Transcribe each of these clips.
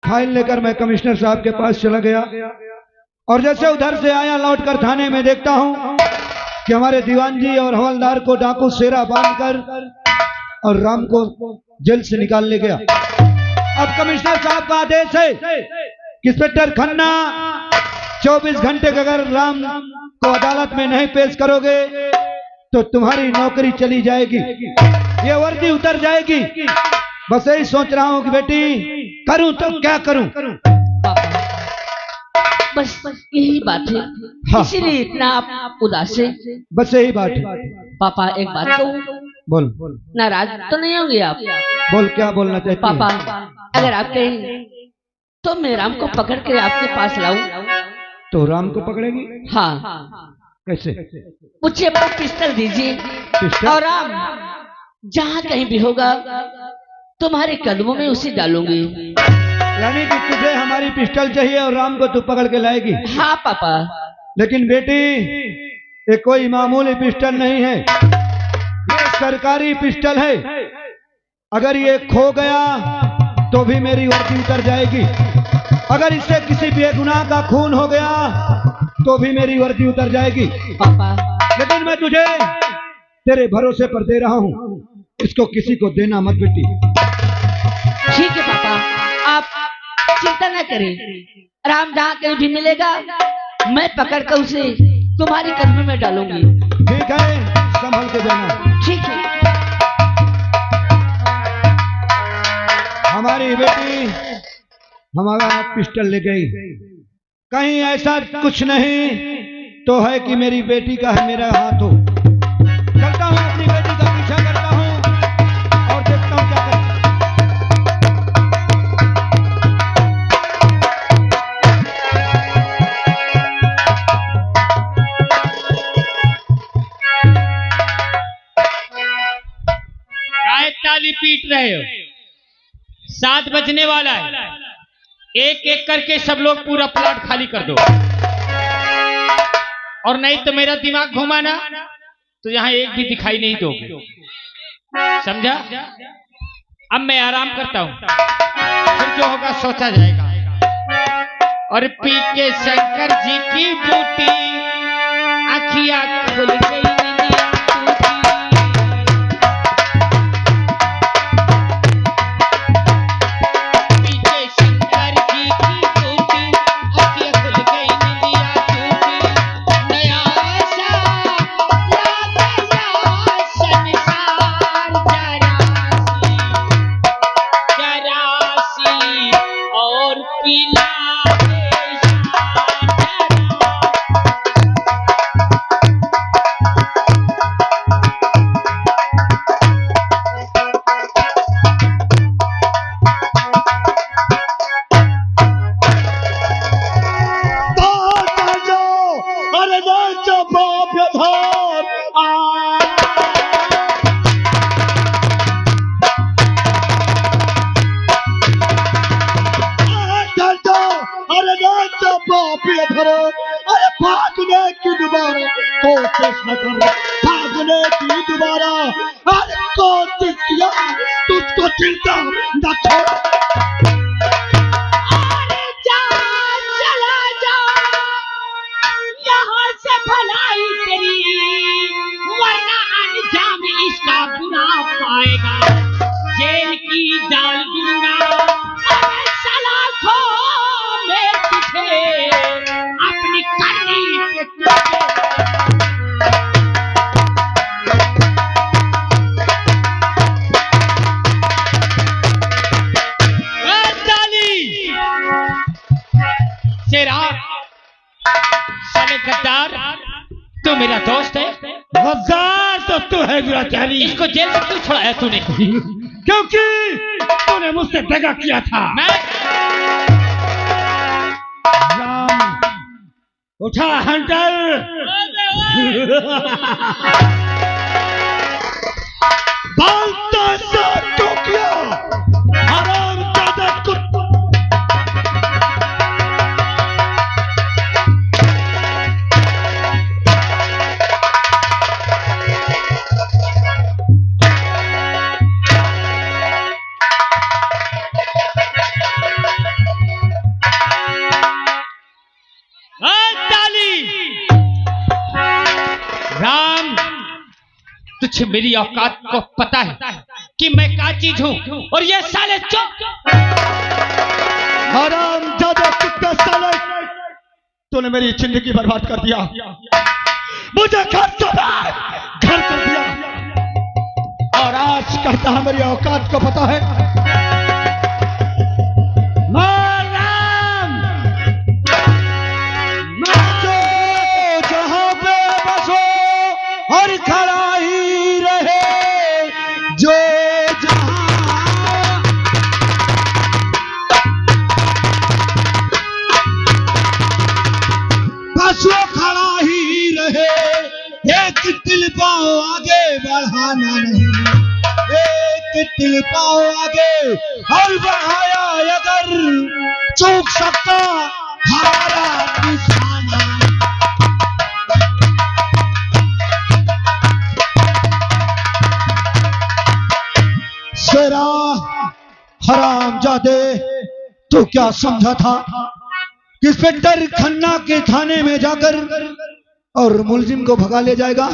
File लेकर मैं commissioner साहब के पास चला गया और जैसे उधर से आया लौटकर थाने में देखता हूं कि हमारे दीवान जी और हवलदार को डाकू सेरा बांधकर और राम को जेल से निकाल ले गया। अब कमिश्नर साहब का आदेश है कि इंस्पेक्टर खन्ना 24 घंटे के अगर राम को अदालत में नहीं पेश करोगे तो तुम्हारी नौकरी चली जाएगी, ये वर्दी उतर जाएगी। बस यही सोच रहा हूं कि बेटी करूं तो क्या करूं। बस यही बात है। हाँ, इसीलिए इतना आप उदास है। बस यही बात है। पापा एक बात कहूं? बोल। नाराज तो नहीं होंगे आप? बोल, क्या बोलना चाहती पापा? अगर आप कहें तो मैं राम को पकड़ कर आपके पास लाऊं। तो राम को पकड़ेगी? हाँ। कैसे? मुझे अपना पिस्टल दीजिए और राम जहाँ कहीं भी होगा तुम्हारे कदमों में उसे डालूंगी। यानी कि तुझे हमारी पिस्टल चाहिए और राम को तू पकड़ के लाएगी? हाँ पापा। लेकिन बेटी ये कोई मामूली पिस्टल नहीं है, ये सरकारी पिस्टल है। अगर ये खो गया तो भी मेरी वर्दी उतर जाएगी, अगर इससे किसी बेगुनाह का खून हो गया तो भी मेरी वर्दी उतर जाएगी। पापा लेकिन मैं तुझे तेरे भरोसे पर दे रहा हूं, इसको किसी को देना मत बेटी। ठीक है पापा, आप चिंता न करें। राम जहाँ कहीं भी मिलेगा मैं पकड़ कर उसे तुम्हारी कदमों में डालूंगी। ठीक है, संभल के जाना। ठीक है। हमारी बेटी हमारा पिस्टल ले गई, कहीं ऐसा कुछ नहीं तो है कि मेरी बेटी का है मेरा हाथ हो। चलता हूँ, अपनी बेटी का पीछा करता हूँ और देखता हूँ क्या करता। काय ताली पीट रहे हो? 7 बजने वाला है। एक एक करके सब लोग पूरा प्लॉट खाली कर दो, और नहीं तो मेरा दिमाग घुमाना तो यहां एक भी दिखाई नहीं दोगे, समझा? अब मैं आराम करता हूं, फिर जो होगा सोचा जाएगा। और पी के शंकर जी की बूटी आखियां खुल गई। तुझको चिंता न छोड़। चला जा यहाँ से, भलाई तेरी, वरना अंजाम इसका बुरा पाएगा। जेल की जाल दूंगा, अरे सलाखों में तुझे अपनी करनी पे गद्दार, तू मेरा दोस्त है। गद्दार तो तू है दुराचारी। इसको जेल से क्यों छुड़ाया तूने? क्योंकि तूने मुझसे दगा किया था। मैं राम उठा हंटर। बोलता सा क्यों किया? हराम जादा कुत्ता। तुझे मेरी औकात को पता है कि मैं क्या चीज हूँ, और ये साले चुप। हराम जादे कुत्ते साले, तूने मेरी जिंदगी बर्बाद कर दिया, मुझे घर कर दिया, और आज कहता है मेरी औकात को पता है। जहां पे बसो और खड़ा ही रहे जो बसो खड़ा ही रहे, एक तिल पाओ आगे बढ़ाना नहीं, एक तिल पाओ आगे और बढ़ाया अगर चूक सकता हमारा निशाना। शेरा हराम जादे, तू क्या समझा था कि इंस्पेक्टर खन्ना के थाने में जाकर और मुलजिम को भगा ले जाएगा?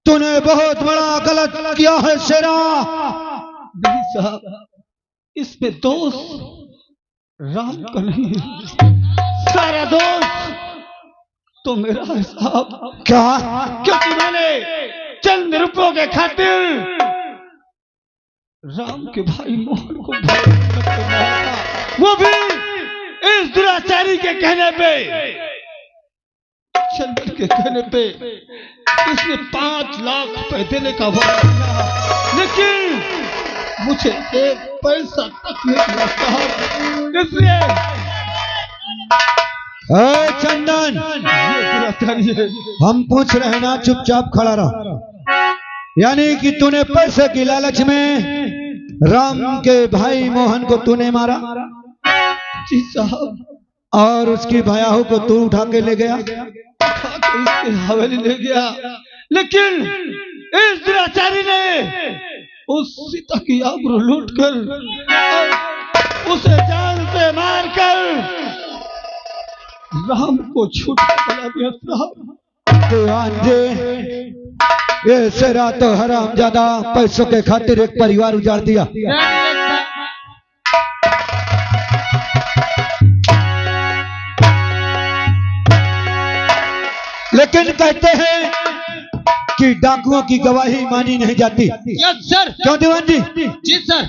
तूने बहुत बड़ा गलत किया है शेरा। नहीं साहब, इसमें दोष राम का नहीं है, सारा दोष तो मेरा है साहब। क्या? क्योंकि मैंने चंद रुपयों के खातिर राम के भाई मोहन को मारा, वो भी इस दुराचारी के कहने पे, चंदन के कहने पे। इसने 5 लाख रुपए देने का वादा किया, लेकिन मुझे 1 पैसा तक नहीं मिला साहब, इसलिए चंदन, ये दुराचारी है। हम पूछ रहे ना, चुपचाप खड़ा रहो। यानी कि तूने पैसे की लालच में राम के भाई मोहन को तूने मारा? जी साहब, और उसकी भयाहू को तू उठा के ले गया? इसके हवेली ले गया, लेकिन इस दुराचारी ने उस सीता की आबरू लूट कर और उसे जान से मार कर राम को छूट बना दिया साहब। ये शेरा तो हराम ज्यादा पैसों के खातिर एक परिवार उजाड़ दिया। लेकिन कहते हैं कि डाकुओं की गवाही मानी नहीं जाती। Yes sir. क्यों दीवान जी? जी सर।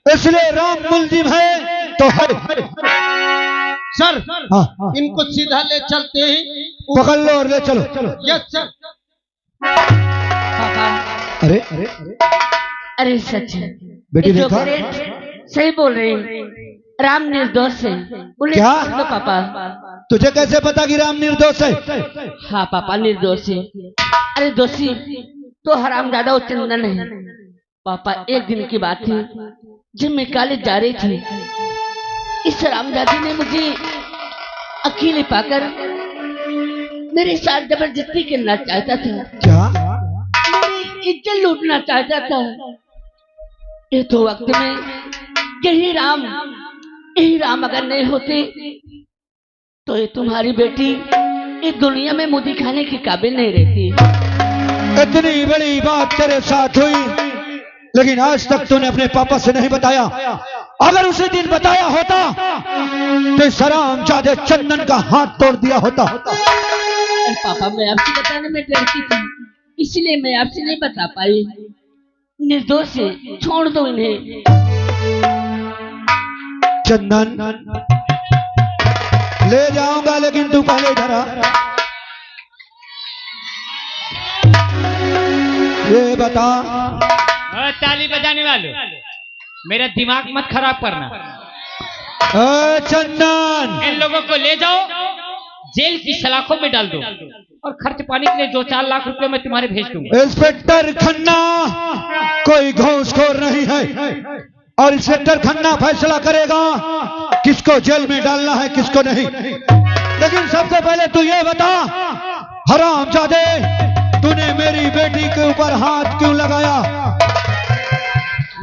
इसलिए राम मुलजिम है तो है। सर हाँ, हाँ। इनको सीधा ले चलते हैं। पकड़ लो और ले चलो। Yes sir. पापा, अरे अरे सच है, बेटी ये जो देखा? ग्रेट सही बोल रहे हैं, राम निर्दोष है। उन्हें क्या? छोड़ दो पापा। तुझे कैसे पता कि राम निर्दोष है? हाँ पापा, निर्दोष है। अरे दोषी तो हरामजादा चंदन है। पापा, एक दिन की बात थी जब मैं कॉलेज जा रही थी, इस हरामजादी ने मुझे अकेले पाकर मेरे साथ जबरदस्ती करना चाहता था। क्या? मेरी इज्जत लूटना चाहता था। ये तो वक्त में यही राम अगर नहीं होते तो ये तुम्हारी बेटी इस दुनिया में मुंह दिखाने के काबिल नहीं रहती। इतनी बड़ी बात तेरे साथ हुई, लेकिन आज तक तूने अपने पापा से नहीं बताया। अगर उसी दिन बताया होता तो इस हरामजादे चंदन का हाथ तोड़ दिया होता। अरे पापा, मैं आपसे बताने में डरती थी, इसलिए मैं आपसे नहीं बता पाई। निर्दोष है, छोड़ दो इन्हें। चंदन, ले जाऊंगा, लेकिन तू पहले इधर आ। ये बता, ताली बजाने वालों, मेरा दिमाग मत खराब करना। चंदन, इन लोगों को ले जाओ, जेल की सलाखों में डाल दो, और खर्च पानी के लिए 2-4 लाख रुपए मैं तुम्हारे भेज दूंगा। इंस्पेक्टर खन्ना कोई घूसखोर नहीं है, और इंस्पेक्टर खन्ना फैसला करेगा किसको जेल में डालना है, किसको नहीं। लेकिन सबसे पहले तू ये बता, हरामजादे, तूने मेरी बेटी के ऊपर हाथ क्यों लगाया?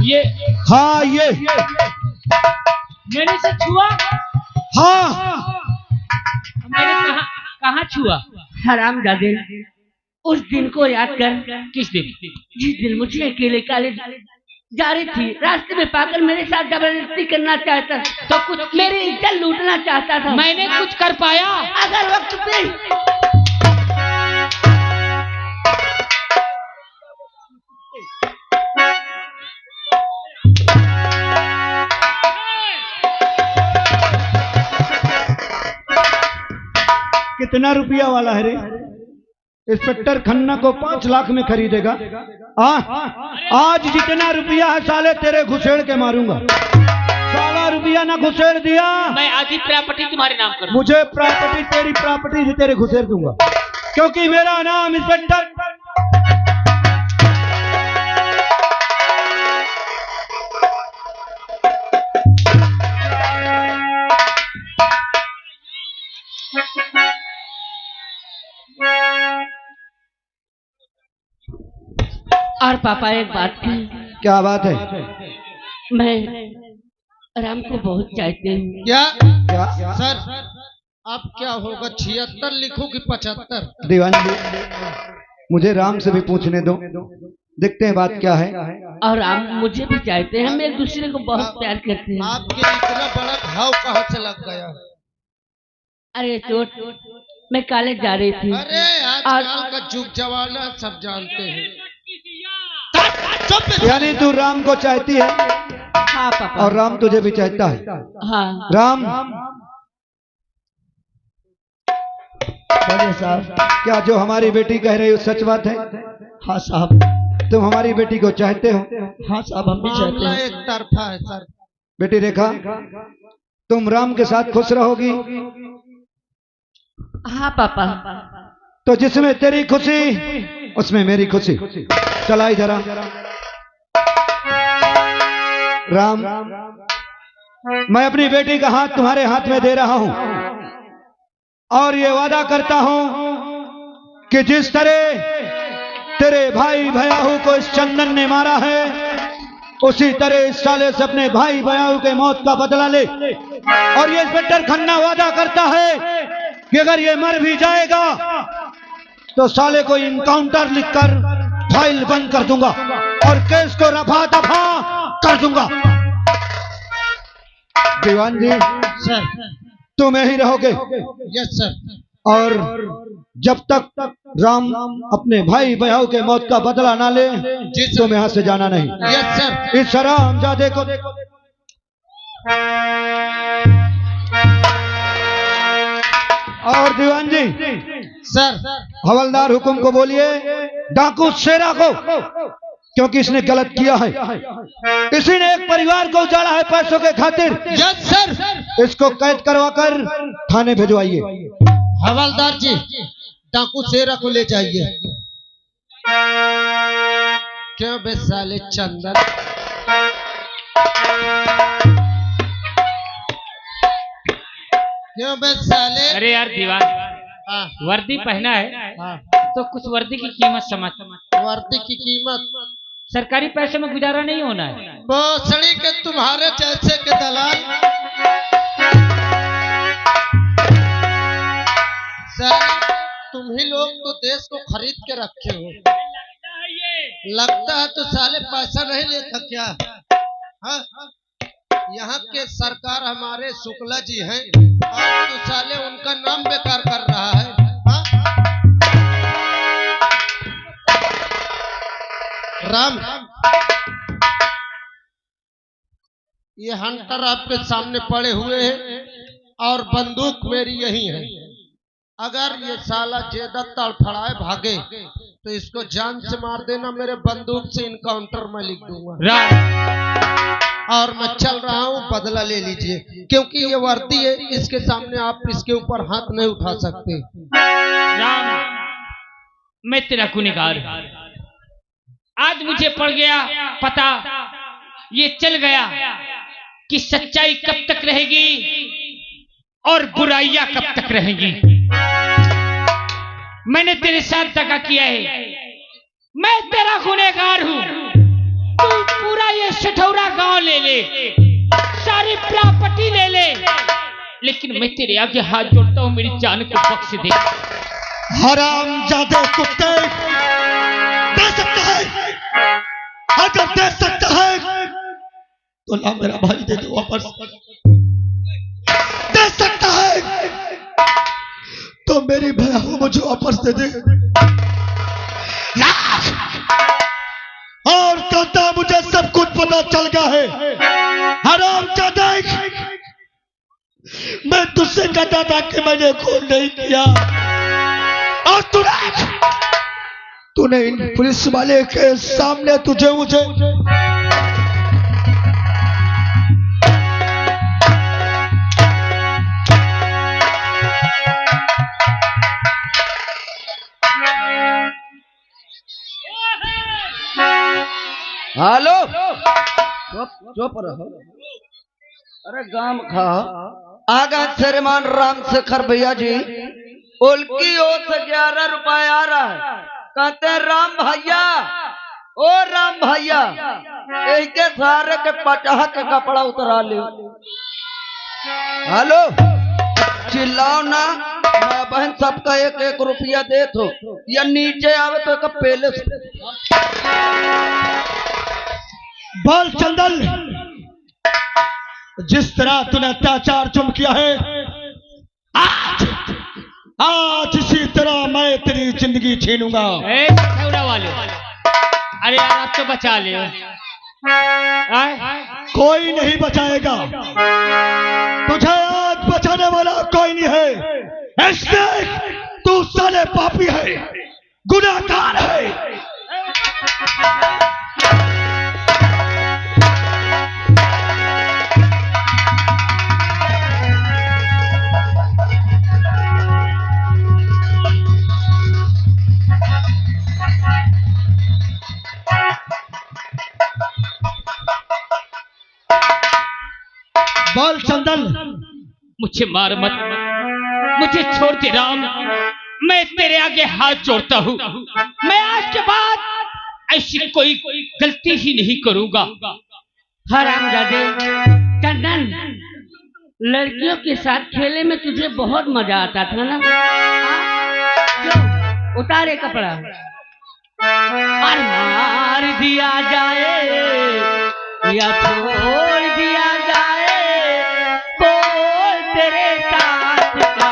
ये हाँ, ये मेरे से छुआ? हाँ, मैंने कहाँ छुआ? हरामजादे, उस दिन को याद कर। किस दिन? जिस दिन मुझे अकेले कॉलेज जा रही थी, रास्ते में पाकर मेरे साथ जबरदस्ती करना चाहता था, तो कुछ मेरी इज्जत लूटना चाहता था। मैंने कुछ कर पाया? अगर वक्त पे कितना रुपया वाला है रे? इंस्पेक्टर खन्ना को 5 लाख में खरीदेगा। आज जितना रुपया है साले तेरे घुसेड़ के मारूंगा। साला रुपया ना घुसेड़ दिया, मैं आधी प्रॉपर्टी तुम्हारे नाम करूं। मुझे प्रॉपर्टी, तेरी प्रॉपर्टी से तेरे घुसेड़ दूंगा, क्योंकि मेरा नाम इंस्पेक्टर। और पापा एक बात की। क्या बात है? मैं राम को बहुत चाहती हूँ। क्या सर अब क्या होगा, 76 लिखो कि 75? दीवान जी, मुझे राम से भी पूछने दो, देखते हैं बात क्या है। और राम मुझे भी चाहते हैं, हम एक दूसरे को बहुत प्यार करते हैं। आपके इतना बड़ा घाव कहाँ से लग गया? अरे चोट, मैं कॉलेज जा रही थी। अरे आजकल का जुग जमाना सब जानते हैं। यानी तू राम को चाहती है? हाँ पापा। और राम तुझे भी चाहता है? हाँ। राम, बोलिए साहब, क्या जो हमारी बेटी कह रही हो सच बात है? हाँ साहब। तुम हमारी बेटी को चाहते हो? हाँ साहब, हम भी चाहते हैं। एक तरफा है सर। बेटी रेखा, तुम राम के साथ खुश रहोगी? हाँ पापा। तो जिसमें तेरी खुशी उसमें मेरी खुशी। चलाई जरा। राम, मैं अपनी बेटी का हाथ तुम्हारे हाथ में दे रहा हूं और ये वादा करता हूं कि जिस तरह तेरे भाई भयाहू को इस चंदन ने मारा है, उसी तरह इस साले से अपने भाई भयाहू के मौत का बदला ले। और ये इंस्पेक्टर खन्ना वादा करता है कि अगर ये मर भी जाएगा तो साले को इनकाउंटर लिखकर फाइल बंद कर दूंगा और केस को रफा दफा कर दूंगा। दीवान जी, सर तुम यहीं रहोगे? Yes sir. और जब तक राम अपने भाई बहू के मौत का बदला ना ले, तुम यहां से जाना नहीं। Yes sir. इस हरामजादे को और दीवान जी, सर हवलदार हुकुम को बोलिए डाकू शेरा को, क्योंकि इसने गलत किया है। इसी ने एक परिवार को उजाड़ा है पैसों के खातिर। Yes sir. इसको कैद करवाकर थाने भिजवाइए। हवलदार जी, डाकू शेरा को ले जाइए। क्यों बे साले चंदन, क्यों बे साले? अरे यार दीवान, हाँ वर्दी पहना है हाँ। तो कुछ वर्दी की कीमत समझ। वर्दी की कीमत सरकारी पैसे में गुजारा नहीं होना है। भोसड़ी के तुम्हारे जैसे के दलाल सर, तुम ही लोग तो देश को खरीद के रखे हो। लगता है तो साले पैसा नहीं लेता क्या? हाँ? यहाँ के सरकार हमारे शुक्ला जी हैं और तो साले उनका नाम बेकार कर रहा है। हाँ? राम, ये हंटर आपके सामने पड़े हुए हैं और बंदूक मेरी यही है। अगर ये साला जेदा तड़फड़ाए भागे तो इसको जान से मार देना, मेरे बंदूक से इनकाउंटर में लिख दूंगा। और मैं चल रहा हूँ, बदला ले लीजिए, क्योंकि ये वर्दी है, इसके सामने आप इसके ऊपर हाथ नहीं उठा सकते। राम, मैं तेरा गुनहगार हूं। आज मुझे पड़ गया पता, ये चल गया कि सच्चाई कब तक रहेगी और बुराइयां कब तक रहेंगी। मैंने तेरे साथ दगा किया है, मैं तेरा गुनहगार हूं। तू पूरा ये सठौरा गांव ले ले, सारी प्रॉपर्टी ले ले, लेकिन मैं तेरे आगे हाथ जोड़ता हूं, मेरी जान को बख्श दे। हरामजादे कुत्ते, दे सकता है, अगर दे सकता है तो ला मेरा भाई दे दे वापस, दे सकता है तो मेरी भैया को मुझे वापस दे दे, और कहता मुझे सब कुछ पता चल गया है। हरामजादे, मैं तुझसे कहता था कि मैंने खून नहीं किया, और तूने इन पुलिस वाले के सामने तुझे मुझे हेलो, चुप रहो। अरे गाम खा आगा श्रीमान राम शेखर भैया जी, उल्की ओर से 11 रुपए आ रहा है। कहते हैं राम भैया, ओ राम भैया, के सारे के 50 के कपड़ा उतरा ले। हेलो, चिल्लाओ ना, मैं बहन सबका 1-1 रुपया दे तो, या नीचे आवे तो एक पहले बाल चंदन, जिस तरह तूने अत्याचार चुम किया है, आज इसी तरह मैं तेरी जिंदगी छीनूंगा। वाले, अरे यार आप तो बचा ले। कोई नहीं बचाएगा तुझे, आज बचाने वाला कोई नहीं है। इसलिए तू साले पापी है, गुनाहगार है। बाल चंदन, मुझे मार मत, मुझे छोड़ दे राम, मैं तेरे आगे हाथ जोड़ता हूँ। मैं आज के बाद ऐसी कोई गलती ही नहीं करूंगा। हरामजादे चंदन, लड़कियों के साथ खेले में तुझे बहुत मजा आता था ना? क्यों? उतारे कपड़ा, और मार दिया जाए या छोड़ दिया जाए, बोल तेरे साथ का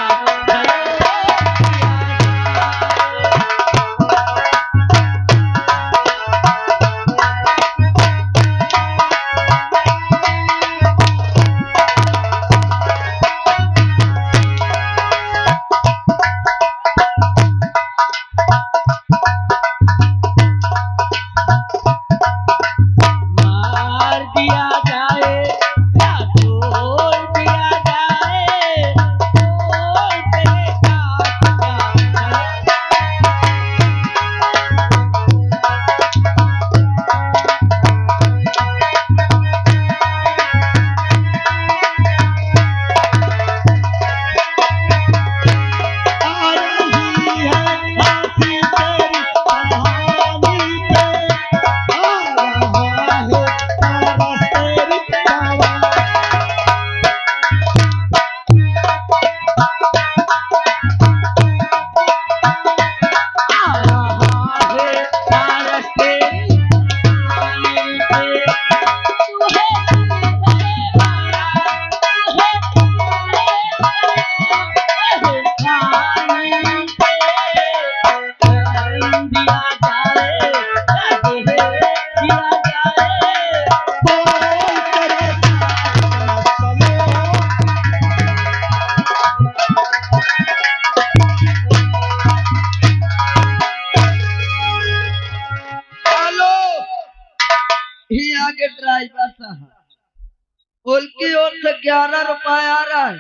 आगे ड्राइवर साहब उनकी ओर से 11 रुपए आ रहा है।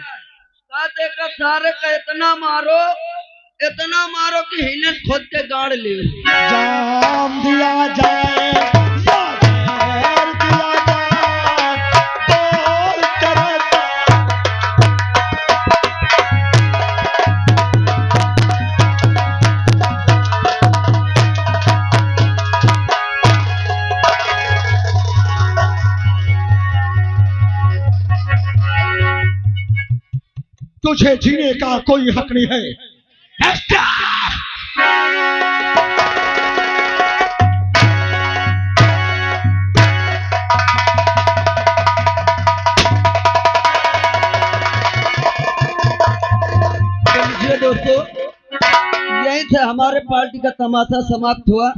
कहते का सारे का इतना मारो कि हिलस खुद के गाड़ ले। जाम दिया जाए दिया तुझे जीने का कोई हक नहीं है। समझिए दोस्तों, यहीं से हमारे पार्टी का तमाशा समाप्त हुआ।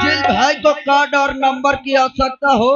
जिस भाई को कार्ड और नंबर की आवश्यकता हो